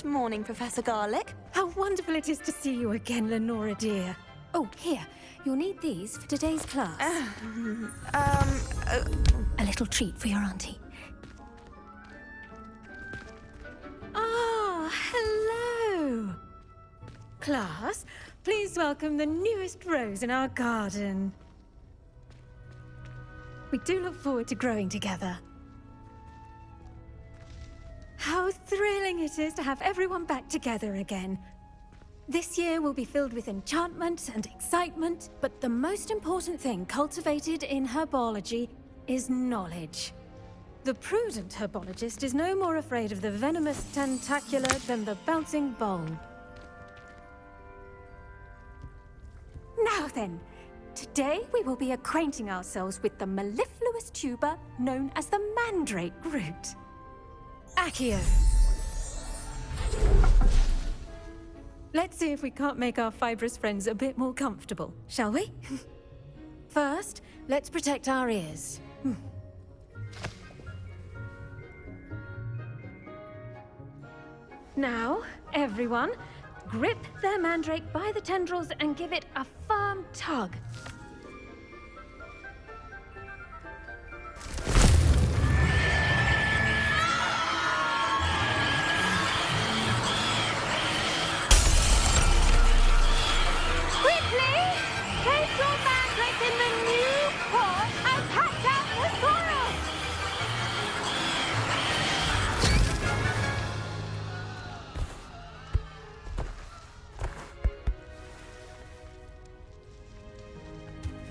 Good morning, Professor Garlick. How wonderful it is to see you again, Lenora dear. Oh, here, you'll need these for today's class. A little treat for your auntie. Ah, hello. Class, please welcome the newest rose in our garden. We do look forward to growing together. How thrilling it is to have everyone back together again. This year will be filled with enchantment and excitement, but the most important thing cultivated in herbology is knowledge. The prudent herbologist is no more afraid of the venomous tentacular than the bouncing bulb. Now then, today we will be acquainting ourselves with the mellifluous tuber known as the mandrake root. Accio. Let's see if we can't make our fibrous friends a bit more comfortable, shall we? First, let's protect our ears. Now, everyone, grip their mandrake by the tendrils and give it a firm tug.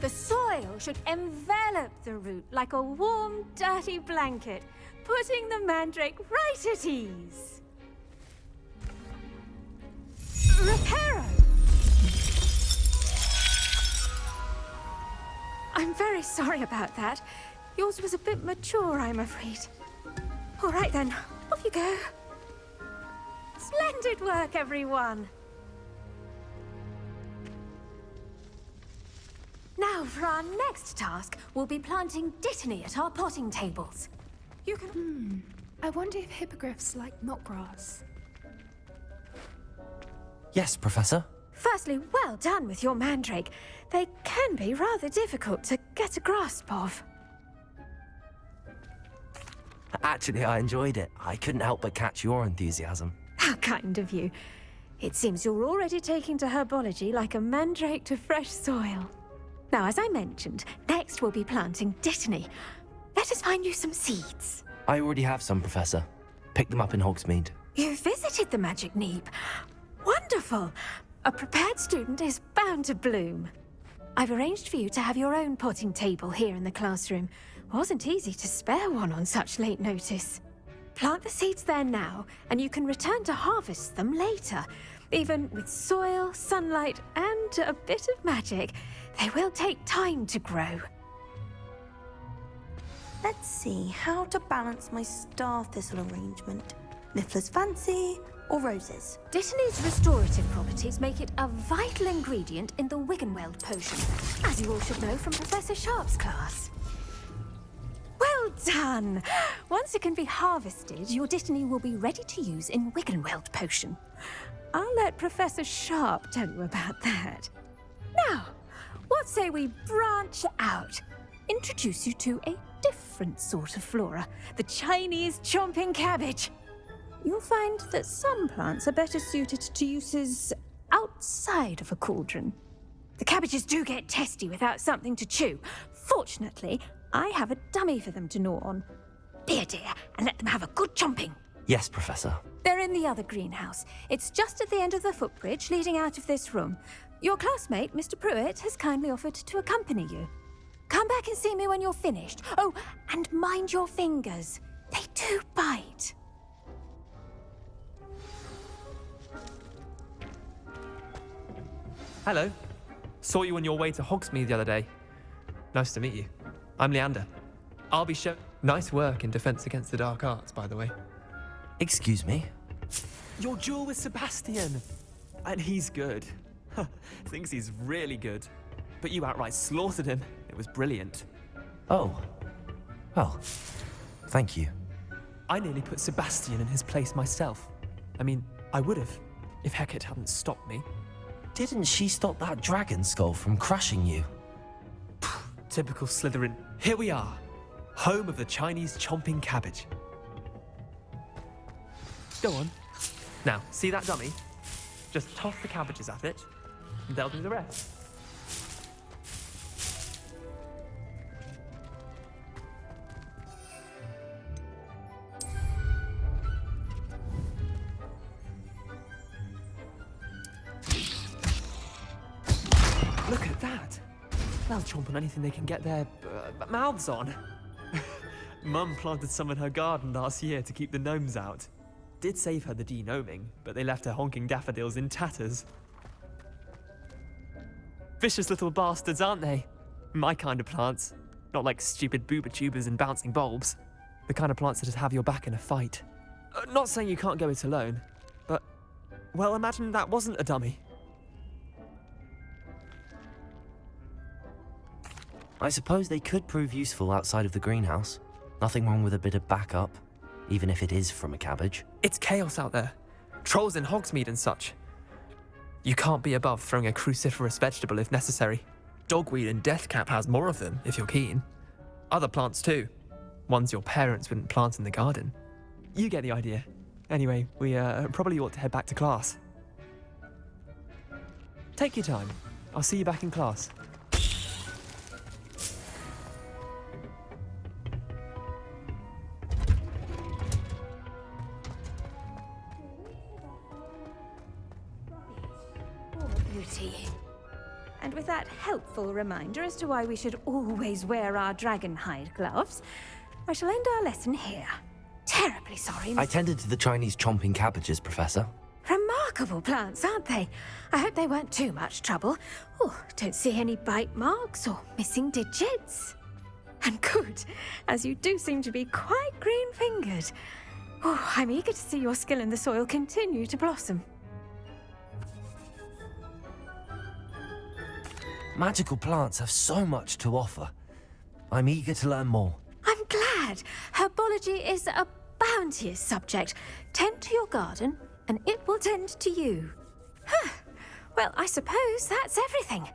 The soil should envelop the root like a warm, dirty blanket, putting the mandrake right at ease. Reparo! I'm very sorry about that. Yours was a bit mature, I'm afraid. All right then, off you go. Splendid work, everyone. Now, for our next task, we'll be planting dittany at our potting tables. You can... I wonder if hippogriffs like knotgrass. Yes, Professor. Firstly, well done with your mandrake. They can be rather difficult to get a grasp of. Actually, I enjoyed it. I couldn't help but catch your enthusiasm. How kind of you. It seems you're already taking to herbology like a mandrake to fresh soil. Now, as I mentioned, next we'll be planting dittany. Let us find you some seeds. I already have some, Professor. Picked them up in Hogsmeade. You visited the Magic Neep. Wonderful! A prepared student is bound to bloom. I've arranged for you to have your own potting table here in the classroom. Wasn't easy to spare one on such late notice. Plant the seeds there now, and you can return to harvest them later. Even with soil, sunlight, and a bit of magic, they will take time to grow. Let's see how to balance my star thistle arrangement. Niffler's fancy or roses? Dittany's restorative properties make it a vital ingredient in the Wiggenweld potion, as you all should know from Professor Sharp's class. Well done! Once it can be harvested, your dittany will be ready to use in Wiggenweld potion. I'll let Professor Sharp tell you about that. Now, what say we branch out? Introduce you to a different sort of flora, the Chinese chomping cabbage. You'll find that some plants are better suited to uses outside of a cauldron. The cabbages do get testy without something to chew. Fortunately, I have a dummy for them to gnaw on. Dear, and let them have a good chomping. Yes, Professor. They're in the other greenhouse. It's just at the end of the footbridge leading out of this room. Your classmate, Mr. Pruitt, has kindly offered to accompany you. Come back and see me when you're finished. Oh, and mind your fingers. They do bite. Hello. Saw you on your way to Hogsmeade the other day. Nice to meet you. I'm Leander. I'll be Nice work in Defense Against the Dark Arts, by the way. Excuse me? Your duel with Sebastian. And he's good. Thinks he's really good. But you outright slaughtered him. It was brilliant. Oh. Well, thank you. I nearly put Sebastian in his place myself. I mean, I would have, if Hecate hadn't stopped me. Didn't she stop that dragon skull from crushing you? Typical Slytherin. Here we are, home of the Chinese chomping cabbage. Go on. Now, see that dummy? Just toss the cabbages at it, and they'll do the rest. Look at that! They'll chomp on anything they can get their mouths on. Mum planted some in her garden last year to keep the gnomes out. Did save her the de-gnoming, but they left her honking daffodils in tatters. Vicious little bastards, aren't they? My kind of plants. Not like stupid booba tubers and bouncing bulbs. The kind of plants that just have your back in a fight. Not saying you can't go it alone, but, well, imagine that wasn't a dummy. I suppose they could prove useful outside of the greenhouse. Nothing wrong with a bit of backup, even if it is from a cabbage. It's chaos out there. Trolls in Hogsmeade and such. You can't be above throwing a cruciferous vegetable if necessary. Dogweed and deathcap has more of them, if you're keen. Other plants too. Ones your parents wouldn't plant in the garden. You get the idea. Anyway, we probably ought to head back to class. Take your time. I'll see you back in class. Beauty. And with that helpful reminder as to why we should always wear our dragon hide gloves, I shall end our lesson here. Terribly sorry, I tended to the Chinese chomping cabbages, Professor. Remarkable plants, aren't they? I hope they weren't too much trouble. Oh, don't see any bite marks or missing digits. And good, as you do seem to be quite green-fingered. Oh, I'm eager to see your skill in the soil continue to blossom. Magical plants have so much to offer. I'm eager to learn more. I'm glad. Herbology is a bounteous subject. Tend to your garden, and it will tend to you. Huh. Well, I suppose that's everything.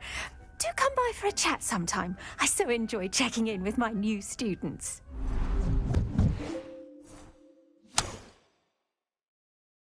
Do come by for a chat sometime. I so enjoy checking in with my new students.